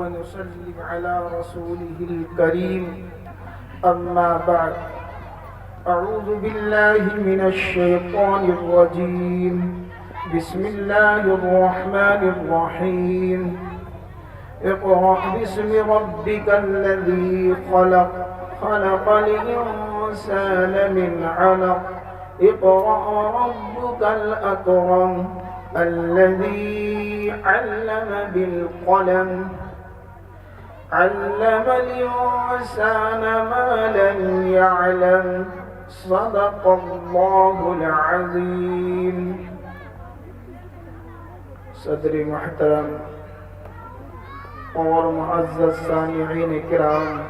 ونسلم على رسوله الكريم أما بعد أعوذ بالله من الشيطان الرجيم بسم الله الرحمن الرحيم اقرأ باسم ربك الذي خلق خلق الإنسان من علق اقرأ ربك الأكرم الذي علم بالقلم علم الإنسان ما لم يعلم صدق الله العظيم. صدر محترم اور معزز سامعین کرام،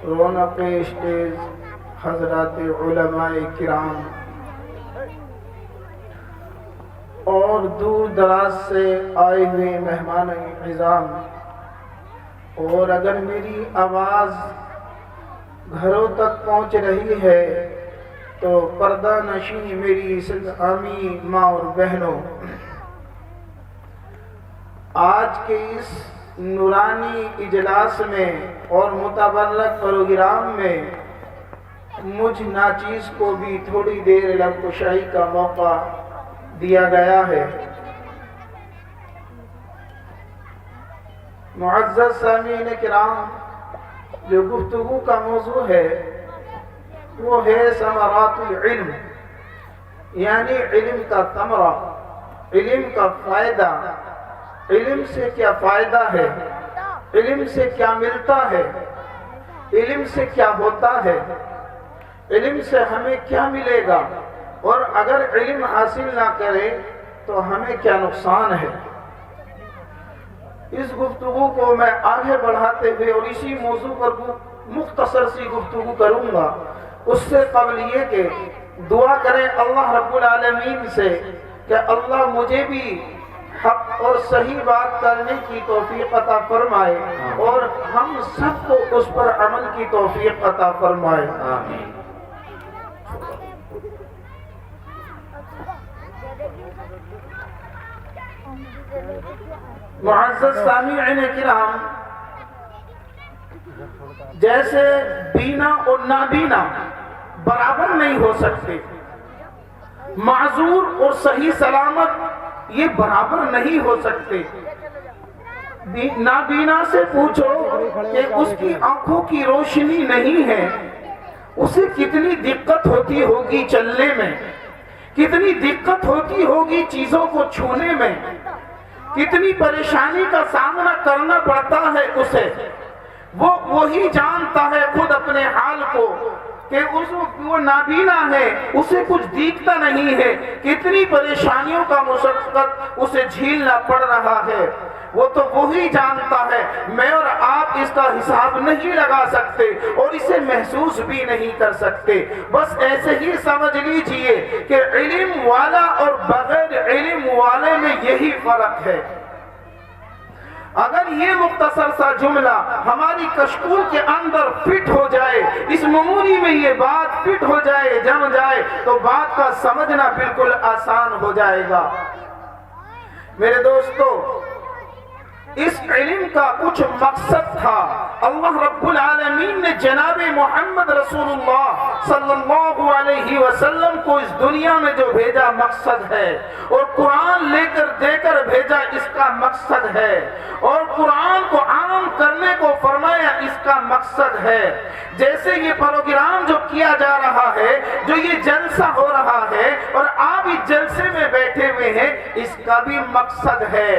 رونق اسٹیج حضرات علماء کرام اور دور دراز سے آئے ہوئے مہمان اعظام، اور اگر میری آواز گھروں تک پہنچ رہی ہے تو پردہ نشین میری اسلامی ماں اور بہنوں، آج کے اس نورانی اجلاس میں اور متبرک پروگرام میں مجھ ناچیز کو بھی تھوڑی دیر لب کشائی کا موقع دیا گیا ہے. معزز سامعین کرام، جو گفتگو کا موضوع ہے وہ ہے ثمرات العلم، یعنی علم کا ثمرہ، علم کا فائدہ، علم سے کیا فائدہ ہے، علم سے کیا ملتا ہے، علم سے کیا ہوتا ہے، علم سے ہمیں کیا ملے گا، اور اگر علم حاصل نہ کرے تو ہمیں کیا نقصان ہے. اس گفتگو کو میں آگے بڑھاتے ہوئے اور اسی موضوع پر مختصر سی گفتگو کروں گا. اس سے قبل یہ کہ دعا کریں اللہ رب العالمین سے کہ اللہ مجھے بھی حق اور صحیح بات کرنے کی توفیق عطا فرمائے اور ہم سب کو اس پر عمل کی توفیق عطا فرمائے. آمین. معزز سامعین کرام، جیسے بینا اور نابینا برابر نہیں ہو سکتے، معذور اور صحیح سلامت یہ برابر نہیں ہو سکتے. نابینا سے پوچھو کہ اس کی آنکھوں کی روشنی نہیں ہے، اسے کتنی دقت ہوتی ہوگی چلنے میں، کتنی دقت ہوتی ہوگی چیزوں کو چھونے میں، کتنی پریشانی کا سامنا کرنا پڑتا ہے اسے. وہی جانتا ہے خود اپنے حال کو کہ وہ نابینا ہے، اسے کچھ دیکھتا نہیں ہے، کتنی پریشانیوں کا مشقت اسے جھیلنا پڑ رہا ہے. وہ تو وہی جانتا ہے، میں اور آپ اس کا حساب نہیں لگا سکتے اور اسے محسوس بھی نہیں کر سکتے. بس ایسے ہی سمجھ لیجئے کہ علم والا اور بغیر علم والے میں یہی فرق ہے. اگر یہ مختصر سا جملہ ہماری کشکول کے اندر فٹ ہو جائے، اس میموری میں یہ بات فٹ ہو جائے، جم جائے، تو بات کا سمجھنا بالکل آسان ہو جائے گا. میرے دوستو، اس علم کا کچھ مقصد تھا. اللہ رب العالمین نے جناب محمد رسول اللہ صلی اللہ علیہ وسلم کو اس دنیا میں جو بھیجا مقصد ہے، اور قرآن لے کر دے کر بھیجا اس کا مقصد ہے، اور قرآن کو عام کرنے کو فرمایا اس کا مقصد ہے. جیسے یہ پروگرام جو کیا جا رہا ہے، جو یہ جلسہ ہو رہا ہے اور آپ اس جلسے میں بیٹھے ہوئے ہیں، اس کا بھی مقصد ہے.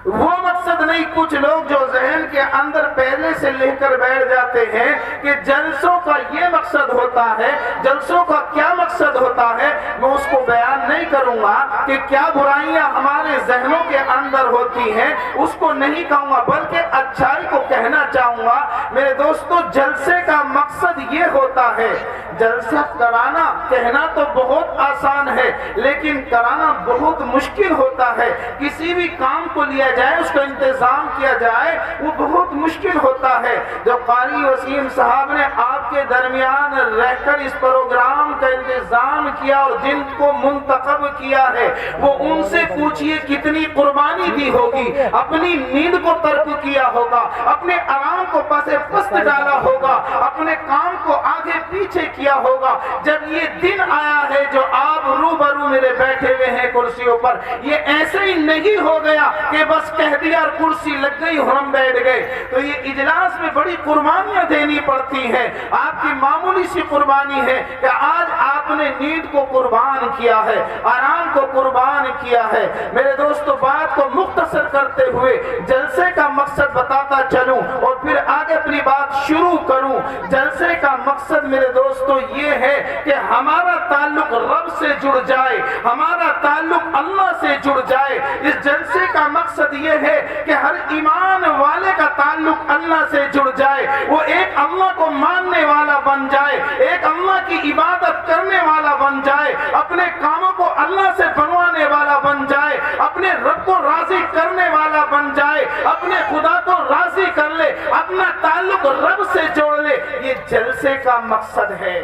وہ مقصد نہیں کچھ لوگ جو ذہن کے اندر پہلے سے لے کر بیٹھ جاتے ہیں کہ جلسوں کا یہ مقصد ہوتا ہے. جلسوں کا کیا مقصد ہوتا ہے میں اس کو بیان نہیں کروں گا کہ کیا برائیاں ہمارے ذہنوں کے اندر ہوتی ہیں، اس کو نہیں کہوں گا، بلکہ اچھائی کو کہنا چاہوں گا. میرے دوستو، جلسے کا مقصد یہ ہوتا ہے، جلسہ کرانا کہنا تو بہت آسان ہے لیکن کرانا بہت مشکل ہوتا ہے. کسی بھی کام کو لیا جائے، اس کا انتظام کیا جائے، وہ بہت مشکل ہوتا ہے. جو قاری وسیم صاحب نے آپ آپ کے درمیان رہ کر اس پروگرام کا انتظام کیا اور جن کو منتخب کیا ہے وہ ان سے پوچھئے کتنی قربانی دی ہوگی، اپنی نیند کو ترک کیا ہوگا، اپنے آرام کو پس پست ڈالا ہوگا، اپنے کام کو آگے پیچھے کیا ہوگا۔ جب یہ دن آیا ہے جو آپ روبرو میرے بیٹھے ہوئے ہیں کرسیوں پر، یہ ایسے ہی نہیں ہو گیا کہ بس کہہ دیا اور کرسی لگ گئی اور ہم بیٹھ گئے، تو یہ اجلاس میں بڑی قربانیاں دینی پڑتی ہیں۔ آپ کی معمولی سی قربانی ہے کہ آج آپ نے نیند کو قربان کیا ہے، آرام کو قربان کیا ہے۔ میرے دوستو، بات کو مختصر کرتے ہوئے جلسے کا مقصد بتاتا چلوں اور پھر آگے اپنی بات شروع کروں۔ جلسے کا مقصد میرے دوستو یہ ہے کہ ہمارا تعلق رب سے جڑ جائے، ہمارا تعلق اللہ سے جڑ جائے۔ اس جلسے کا مقصد یہ ہے کہ ہر ایمان والے کا تعلق اللہ سے جڑ جائے، وہ ایک اللہ کو ماننے والا بن جائے، ایک اللہ کی عبادت کرنے والا بن جائے، اپنے کاموں کو اللہ سے بنوانے والا بن جائے، اپنے رب کو راضی کرنے والا بن جائے، اپنے خدا کو راضی کر لے، اپنا تعلق رب سے جوڑ لے۔ یہ جلسے کا مقصد ہے۔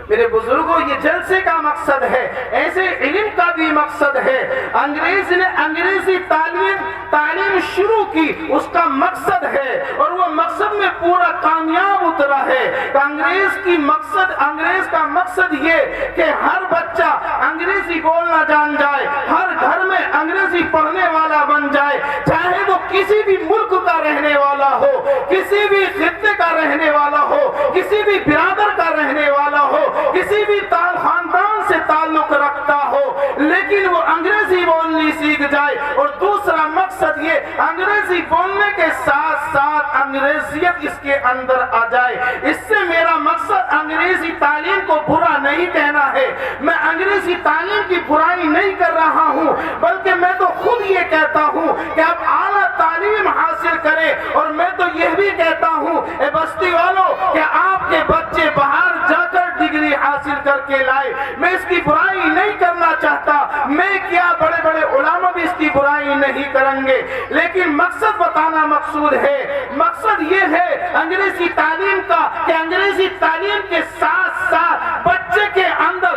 میرے بزرگوں، یہ جلسے کا مقصد ہے، ایسے علم کا بھی مقصد ہے۔ انگریز نے انگریزی تعلیم شروع کی، اس کا مقصد ہے اور وہ مقصد میں پورا کامیاب اترا ہے۔ انگریز کا مقصد یہ کہ ہر بچہ انگریزی بولنا جان جائے، ہر گھر میں انگریزی پڑھنے والا بن جائے، چاہے وہ کسی بھی ملک کا رہنے والا ہو، کسی بھی خطے کا رہنے والا ہو، کسی بھی برادر کا رہنے والا ہو، کسی بھی خاندان سے تعلق رکھتا ہو، لیکن وہ انگریزی بولنی سیکھ جائے۔ اور دوسرا مقصد یہ انگریزی بولنے کے ساتھ ساتھ انگریزیت اس کے اندر آ جائے۔ اس سے میرا مقصد انگریزی تعلیم کو برا نہیں کہنا ہے، میں انگریزی تعلیم کی برائی نہیں کر رہا ہوں، بلکہ میں تو خود یہ کہتا ہوں کہ آپ اعلیٰ تعلیم حاصل کریں، اور میں تو یہ بھی کہتا ہوں اے بستی والوں کہ آپ کے بچے باہر جا کر ڈگری حاصل کر کے لائے۔ میں اس کی برائی نہیں کرنا چاہتا، میں کیا بڑے بڑے علماء بھی اس کی برائی نہیں کریں گے، لیکن مقصد بتانا مقصود ہے۔ مقصد یہ ہے انگریزی تعلیم کا کہ انگریزی تعلیم کے ساتھ ساتھ بچے کے اندر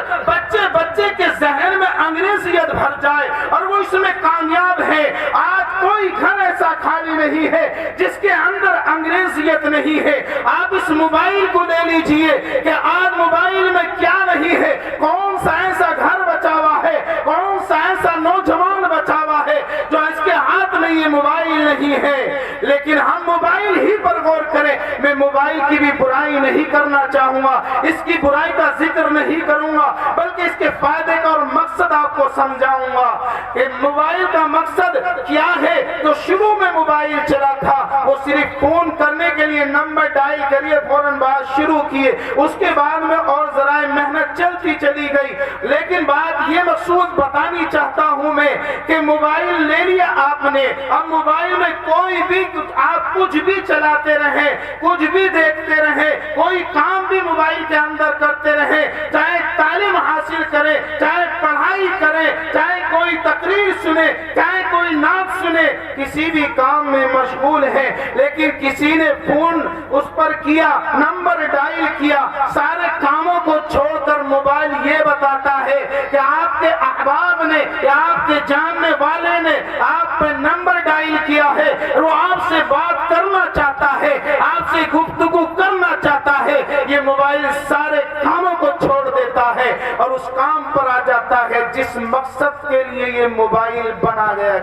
بچے کے ذہن میں انگریزیت بھر جائے اور وہ اس میں کامیاب ہے۔ آج کوئی گھر ایسا خالی نہیں ہے جس کے اندر انگریزیت نہیں ہے۔ آپ اس موبائل کو لے لیجئے کہ آج موبائل میں کیا نہیں ہے، کون سا ایسا گھر بچا ہوا ہے، کون سا ایسا نوجوان بچا ہوا ہے جو اس کے ہاتھ میں یہ موبائل نہیں ہے۔ لیکن ہم موبائل ہی پر غور کریں۔ میں موبائل کی بھی برائی نہیں کرنا چاہوں گا، اس کی برائی کا ذکر نہیں کروں گا، بلکہ اس کے فائدے کا اور مقصد آپ کو سمجھاؤں گا کہ موبائل کا مقصد کیا ہے۔ تو شروع میں موبائل چلا تھا، وہ صرف فون کرنے کے لیے نمبر ڈائل کریے فوراً بات شروع کیے، اس کے بعد میں اور ذرائع محنت چلتی چلی گئی۔ لیکن بات یہ مقصود بتانی چاہتا ہوں میں کہ موبائل لے لیا آپ نے، اب موبائل میں کوئی بھی آپ کچھ بھی چلاتے رہیں، کچھ بھی دیکھتے رہیں، کوئی کام بھی موبائل کے اندر کرتے رہیں، چاہے تعلیم حاصل کریں، چاہے پڑھائی کریں، چاہے کوئی تقریر سنے، چاہے کوئی نعت سنے، کسی بھی کام میں مشغول ہیں، لیکن کسی نے فون اس پر کیا، نمبر ڈائل کیا، سارے کاموں کو چھوڑ کر موبائل یہ بتاتا ہے کہ آپ کے احباب نے یا آپ کے جاننے والے نے آپ پہ نمبر ڈائل کیا ہے، وہ آپ سے بات کرنا چاہتا ہے، آپ سے گفتگو کرنا چاہتا ہے۔ یہ موبائل سارے کاموں کو چھوڑ دیتا ہے اور اس کام پر آ جاتا ہے جس مقصد کے لیے یہ موبائل بنا گیا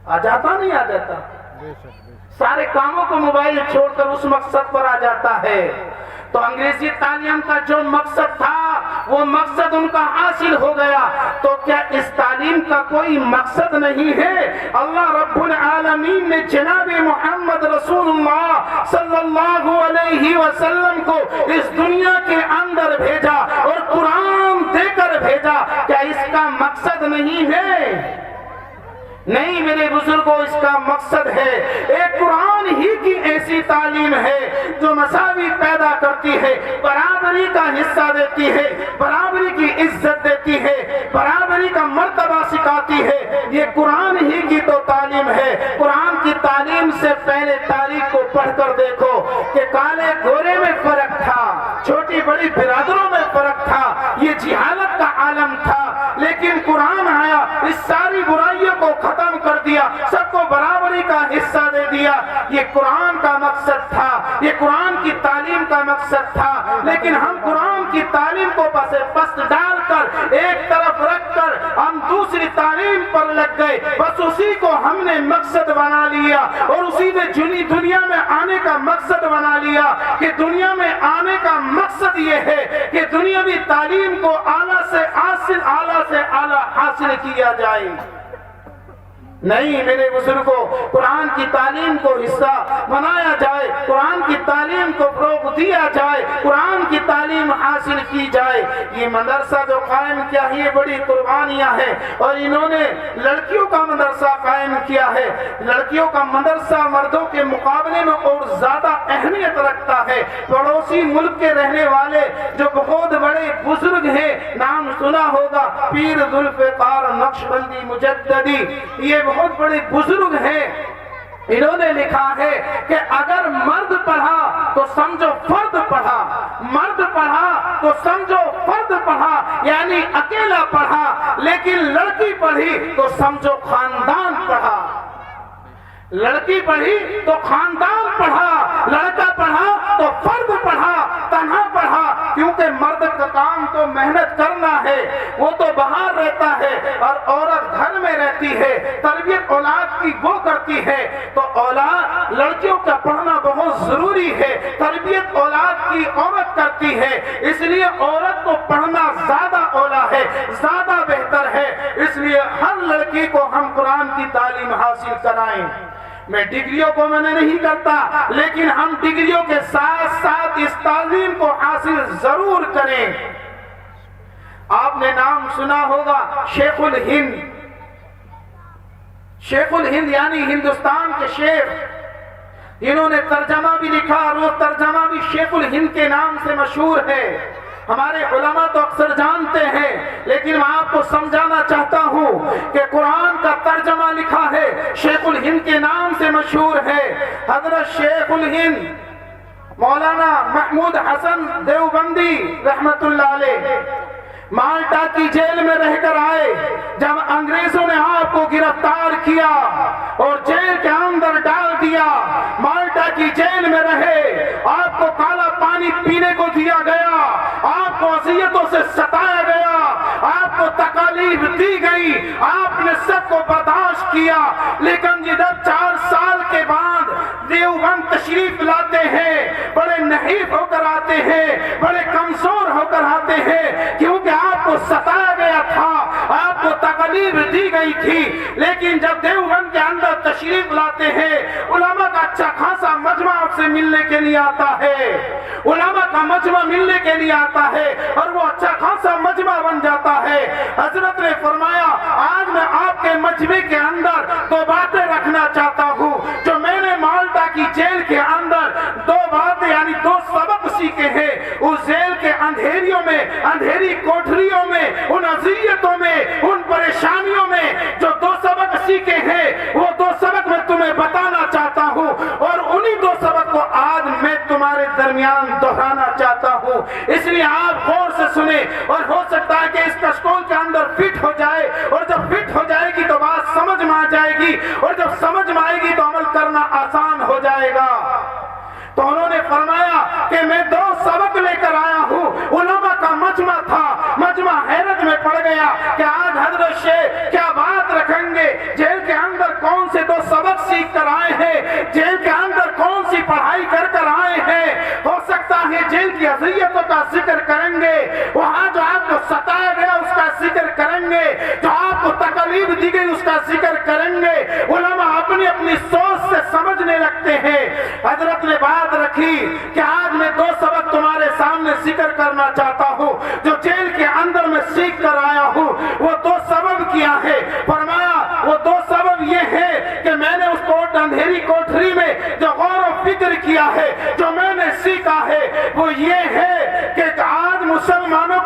آ جاتا نہیں آ جاتا؟ سارے کاموں کو موبائل چھوڑ کر اس مقصد پر آ جاتا ہے۔ تو انگریزی تعلیم کا جو مقصد تھا وہ مقصد ان کا حاصل ہو گیا، تو کیا اس تعلیم کا کوئی مقصد نہیں ہے؟ اللہ رب العالمین نے جناب محمد رسول اللہ صلی اللہ علیہ وسلم کو اس دنیا کے اندر بھیجا اور قرآن دے کر بھیجا، کیا اس کا مقصد نہیں ہے؟ نہیں میرے بزرگوں، اس کا مقصد ہے ایک قرآن ہی کی ایسی تعلیم ہے جو مساوی پیدا کرتی ہے، برابری کا حصہ دیتی ہے، برابری کی عزت دیتی ہے، برابری کا مرتبہ سکھاتی ہے۔ یہ قرآن ہی کی تو تعلیم ہے۔ قرآن کی تعلیم سے پہلے تاریخ کو پڑھ کر دیکھو کہ کالے گورے میں فرق تھا، چھوٹی بڑی برادروں میں فرق تھا، یہ جہالت کا عالم تھا، لیکن قرآن آیا، اس ساری برائیوں کو ختم کر دیا، سب کو برابری کا حصہ دے دیا۔ یہ قرآن کا مقصد تھا، یہ قرآن کی تعلیم کا مقصد تھا، لیکن ہم قرآن کی تعلیم کو پس ڈال کر ایک طرف رکھ کر ہم دوسری تعلیم پر لگ گئے، بس اسی کو ہم نے مقصد بنا لیا اور اسی نے دنیا میں آنے کا مقصد بنا لیا کہ دنیا میں آنے کا مقصد یہ ہے کہ دنیاوی تعلیم کو اعلیٰ سے اعلیٰ حاصل کیا جائے۔ نہیں میرے بزرگوں، قرآن کی تعلیم کو حصہ بنایا جائے، قرآن کی تعلیم کو فروغ دیا جائے، قرآن کی تعلیم حاصل کی جائے۔ یہ مدرسہ جو قائم کیا ہے یہ بڑی قربانیاں ہیں، اور انہوں نے لڑکیوں کا مدرسہ قائم کیا ہے۔ لڑکیوں کا مدرسہ مردوں کے مقابلے میں اور زیادہ اہمیت رکھتا ہے۔ پڑوسی ملک کے رہنے والے جو بہت بڑے بزرگ ہیں، نام سنا ہوگا پیر ذوالفقار نقشبندی مجددی، یہ بہت بڑے بزرگ ہیں، انہوں نے لکھا ہے کہ اگر مرد پڑھا تو سمجھو فرد پڑھا، مرد پڑھا تو سمجھو فرد پڑھا، یعنی اکیلا پڑھا، لیکن لڑکی پڑھی تو سمجھو خاندان پڑھا۔ لڑکی پڑھی تو خاندان پڑھا، لڑکا پڑھا تو فرد پڑھا، تنہا پڑھا، کیونکہ مرد کا کام تو محنت کرنا ہے، وہ تو باہر رہتا ہے، اور عورت گھر میں رہتی ہے، تربیت اولاد کی وہ کرتی ہے۔ تو اولاد لڑکیوں کا پڑھنا بہت ضروری ہے، تربیت اولاد کی عورت کرتی ہے، اس لیے عورت کو پڑھنا زیادہ اولا ہے، زیادہ بہتر ہے۔ اس لیے ہر لڑکی کو ہم قرآن کی تعلیم حاصل کرائیں۔ میں ڈگریوں کو منع نہیں کرتا، لیکن ہم ڈگریوں کے ساتھ ساتھ اس تعلیم کو حاصل ضرور کریں۔ آپ نے نام سنا ہوگا شیخ الہند، شیخ الہند یعنی ہندوستان کے شیخ، انہوں نے ترجمہ بھی لکھا اور وہ ترجمہ بھی شیخ الہند کے نام سے مشہور ہے۔ ہمارے علماء تو اکثر جانتے ہیں، لیکن میں آپ کو سمجھانا چاہتا ہوں کہ قرآن کا ترجمہ لکھا ہے، شیخ الہند کے نام سے مشہور ہے۔ حضرت شیخ الہند مولانا محمود حسن دیوبندی رحمت اللہ علیہ مالٹا کی جیل میں رہ کر آئے، جب انگریزوں نے آپ کو گرفتار کیا اور جیل کے اندر ڈال دیا، مالٹا کی جیل میں رہے، آپ کو کالا پانی پینے کو دیا گیا، آپ کو اذیتوں سے ستایا گیا، آپ کو تکالیف دی گئی، آپ نے سب کو برداشت کیا، لیکن جب 4 سال کے بعد دیوبند تشریف لاتے ہیں، بڑے نحیف ہو کر آتے ہیں، بڑے کمزور ہو کر آتے ہیں، کیونکہ آپ کو ستایا گیا تھا، آپ کو تکلیف دی گئی تھی، لیکن جب دیوبند کے اندر تشریف لاتے ہیں، علماء کا اچھا خاصا مجمع آپ سے ملنے کے لیے آتا ہے، علماء کا مجمع ملنے کے لیے آتا ہے، اور وہ اچھا خاصا مجمع بن جاتا ہے۔ حضرت نے فرمایا آج میں آپ کے مجمع کے اندر 2 باتیں رکھنا چاہتا ہوں جو میں نے مالٹا کی جیل کے اندر 2 باتیں یعنی 2 سبق سیکھے ہیں، اس جیل کے اندھیریوں میں، اندھیری کوٹھریوں میں، ان اذیتوں میں، ان پریشانیوں میں جو 2 سبق سیکھے ہیں، وہ 2 سبق میں تمہیں بتانا چاہتا ہوں، اور انہی 2 سبق کو آج میں تمہارے درمیان دہرانا چاہتا ہوں۔ اس لیے آپ غور سے سنیں، اور ہو سکتا ہے کہ اس کشکول کے اندر فٹ ہو جائے، اور جب فٹ ہو جائے گی تو بات سمجھ میں آ جائے گی، اور جب سمجھ میں آئے گی تو عمل کرنا آسان ہو جائے گا۔ تو انہوں نے فرمایا کہ میں 2 سبق لے کر آیا ہوں، علماء کا مجمع تھا، مجمع حیرت میں پڑ گیا کہ آج حضرت شیخ کیا بات رکھیں گے، جیل کے اندر کون سے 2 سبق سیکھ کر آئے ہیں، جیل کے اندر کون سی پڑھائی کر کر آئے ہیں، ہو سکتا ہے جیل کی اذیتوں کا ذکر کریں گے، وہاں جو آپ کو ستایا گیا اس کا ذکر کریں گے، جو آپ کو تکلیف دی گئی اس کا ذکر کریں گے۔ علماء اپنی اپنی سوچ سے سمجھنے لگتے ہیں۔ حضرت نے بات رکھی کہ آج میں 2 سبق تمہارے سامنے ذکر کرنا چاہتا ہوں جو جیل کے اندر میں سیکھ کر آیا ہوں۔ وہ 2 سبب کیا ہے؟ فرمایا وہ 2 سبب یہ ہے کہ میں نے اس اندھیری کوٹھری میں جو غور و فکر کیا ہے، جو میں نے سیکھا ہے، وہ یہ ہے کہ آج مسلمانوں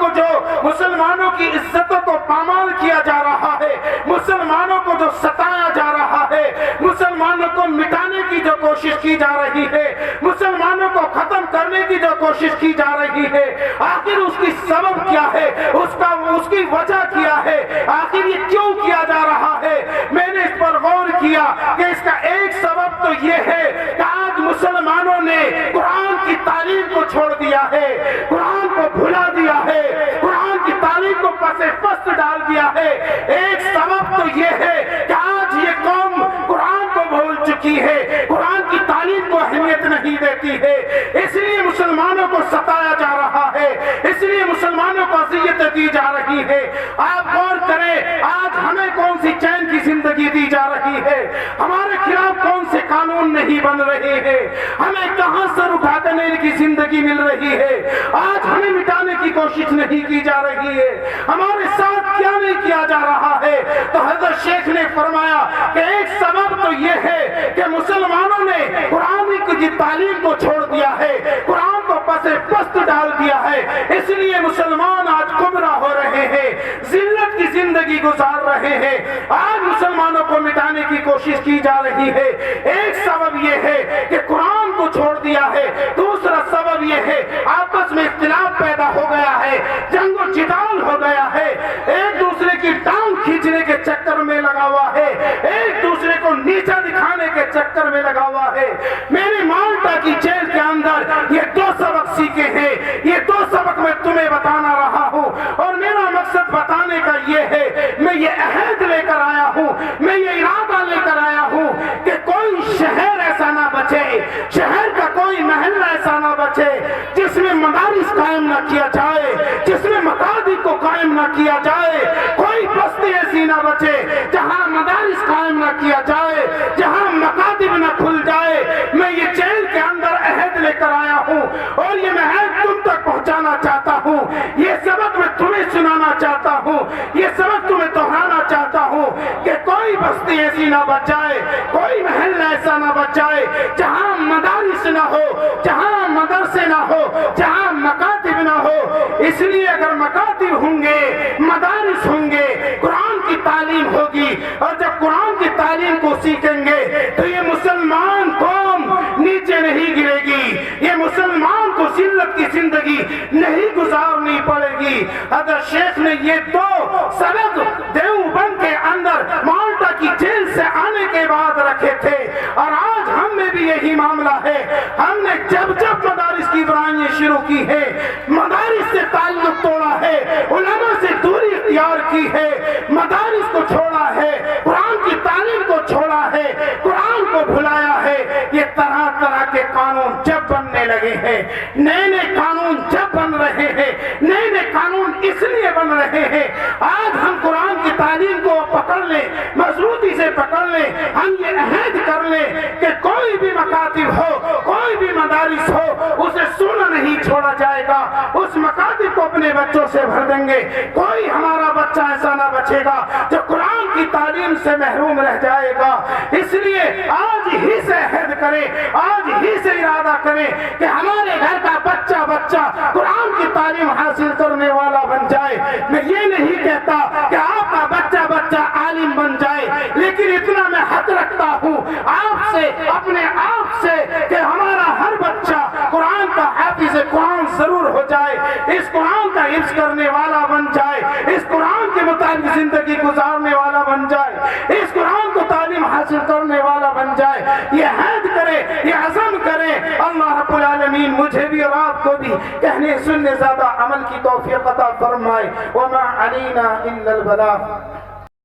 کی عزتوں کو پامال کیا جا رہا ہے، مسلمانوں کو جو ستایا جا رہا ہے، مسلمانوں کو مٹانے کی جو کوشش کی جا رہی ہے، مسلمانوں کو ختم کرنے کی جو کوشش کی جا رہی ہے، آخر اس کی سبب کیا ہے، اس کی وجہ کیا ہے، آخر یہ کیوں کیا جا رہا ہے؟ میں نے اس پر غور کیا کہ اس کا ایک سبب تو یہ ہے کہ آج مسلمانوں نے قرآن کی تعلیم کو چھوڑ دیا ہے، قرآن کو بھلا دیا ہے، قرآن کی تعلیم کو پس پست ڈال دیا ہے۔ ایک سبب تو یہ ہے کہ آج یہ قوم قرآن کو بھول چکی ہے، قرآن کی تعلیم کو اہمیت نہیں دیتی ہے، اس لیے مسلمانوں کو ستایا جا رہا ہے، اس لیے مسلمانوں کو اذیت دی جا رہی ہے۔ آپ غور کریں، آج ہمیں کون سی چین کی زندگی دی جا رہی ہے، ہمارے خلاف کون سے قانون نہیں بن رہے ہیں، ہمیں کہاں سر اٹھا کرنے کی زندگی مل رہی ہے، آج ہمیں مٹانے کی کوشش نہیں کی جا رہی ہے، ہمارے ساتھ کیا نہیں کیا جا رہا ہے۔ تو حضرت شیخ نے فرمایا کہ ایک سبب تو یہ ہے کہ مسلمانوں نے قرآن کی تعلیم کو چھوڑ دیا ہے، قرآن کو پس پست ڈال دیا ہے، اس لیے مسلمان آج گمراہ ہو رہے ہیں، ذلت کی زندگی گزار رہے ہیں، آج مسلمانوں کو مٹانے کی کوشش کی جا رہی ہے۔ ایک سبب یہ ہے کہ قرآن کو چھوڑ دیا ہے، دوسرا سبب یہ ہے آپس میں اختلاف پیدا ہو گیا ہے، جنگ و جدال ہو گیا ہے، ایک دوسرے کی ٹانگ کھینچنے کے چکر میں لگا ہوا ہے، ایک دوسرے کو نیچا دکھانے کے چکر میں لگا ہوا ہے۔ میں نے مالٹا کی جیل کے اندر یہ دو سبق سیکھے ہیں، یہ دو سبق میں تمہیں بتانا رہا ہوں، اور میرا مقصد بتانے کا یہ ہے، میں یہ عہد لے کر آیا ہوں، میں یہ ارادہ لے کر آیا ہوں کہ کوئی شہر ایسا نہ بچے، شہر کا کوئی محلہ ایسا نہ بچے جس میں مدارس قائم نہ کیا جائے، جس میں مکاتب کو قائم نہ کیا جائے، کوئی بستی ایسی نہ بچے جہاں مدارس قائم نہ کیا جائے، جہاں مکاتب نہ کھل جائے۔ میں یہ جیل کے اندر عہد لے کر آیا ہوں، اور یہ میں عہد تم تک پہنچانا چاہتا ہوں، یہ سبق میں تمہیں سنانا چاہتا ہوں، یہ سبق تمہیں دہرانا چاہتا ہوں کہ کوئی بستی ایسی نہ بچ جائے، کوئی محل ایسا نہ بچ جائے جہاں مدارس نہ ہو، جہاں مدرسے نہ ہو، جہاں مکاتب نہ ہو۔ اس لیے اگر مکاتب ہوں گے، مدارس ہوں گے، قرآن کی تعلیم ہوگی، اور جب قرآن کی تعلیم کو سیکھیں گے تو یہ مسلمان قوم نیچے نہیں گرے گی، یہ مسلمان کو ذلت کی زندگی نہیں گزارنی پڑے گی۔ حضرت شیخ نے یہ دو سبق دیوبند کے اندر مالٹا کی جیل سے آنے کے بعد رکھے تھے، اور آج ہم میں بھی یہی معاملہ ہے۔ ہم نے جب مدارس کی برائیاں شروع کی ہے، مدارس سے تعلق توڑا ہے، علماء سے دوری اختیار کی ہے، مدارس کو چھوڑا ہے، قرآن کی تعلیم کو چھوڑا ہے، قرآن کو بھلایا ہے، یہ طرح طرح کے قانون جب بننے لگے ہیں، نئے نئے قانون جب بن رہے ہیں، نئے نئے قانون اس لیے بن رہے ہیں آج ہم قرآن کی تعلیم کو پکڑ لیں، مضبوطی سے پکڑ لیں، ہم یہ عہد کر لیں کہ کوئی بھی مکاتب ہو، کوئی بھی مدارس ہو، اسے سونا نہیں چھوڑا جائے گا، اس مکاتب کو اپنے بچوں سے بھر دیں گے، کوئی ہمارا بچہ ایسا نہ بچے گا جو قرآن کی تعلیم سے محروم رہ جائے گا۔ اس لیے آج ہی سے عہد کریں، آج ہی سے ارادہ کریں کہ ہمارے گھر کا بچہ قرآن کی تعلیم حاصل کرنے والا بن جائے۔ میں یہ نہیں کہتا کہ آپ کا بچہ عالم بن جائے، لیکن اتنا میں حق رکھتا ہوں آپ سے، اپنے آپ سے، کہ ہمارا ہر بچہ قرآن کا حافظ قرآن ضرور ہو جائے، اس قرآن کا حفظ کرنے والا بن جائے، اس قرآن کے مطابق زندگی گزارنے والا بن جائے، اس قرآن کو تعلیم حاصل کرنے والا بن جائے۔ یہ عہد کرے، یہ عزم کرے۔ اللہ رب العالمین مجھے بھی اور آپ کو بھی کہنے سننے زیادہ عمل کی توفیق عطا فرمائے۔ وما علینا الا البلاغ۔